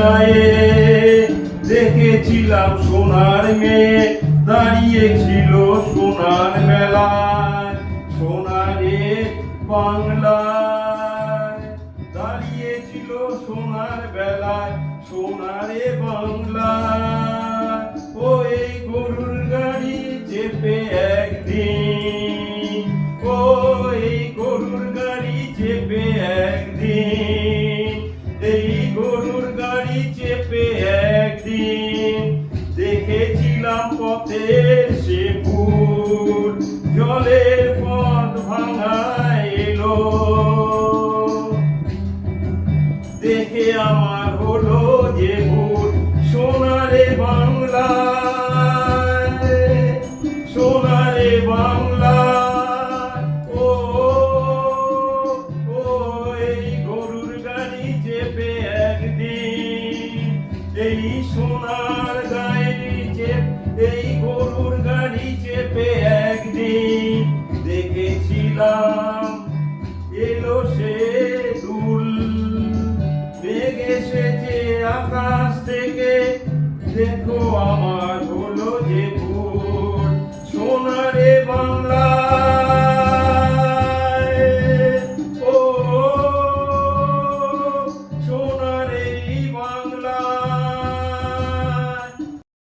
গায়ে দেখেছিলাম সোনার মেয়ে দাঁড়িয়ে ছিল সোনার মেলায়, সোনারে বাংলায় দাঁড়িয়ে ছিল সোনার বেলায়, সোনারে বাংলায়। ও এই গরুর গাড়ি চেপে একদিন, ও এই গরুর গাড়ি চেপে একদিন, এই গরুর গাড়ি চেপে একদিন দেখেছিলাম পথের সে ফুল, জলের পথ ভাঙায় এলো, দেখে আমার হলো যে ভুল। সোনারে বাংলায়, সোনারে বাংলায়, ও ও এই গরুর গাড়ি চেপে একদিন, এই সোনার গাড়ি এই গরুর গাড়ি চেপে একদিন দেখেছিলাম এলো সে দুল, মেঘ এসেছে আকাশ থেকে, দেখো আমার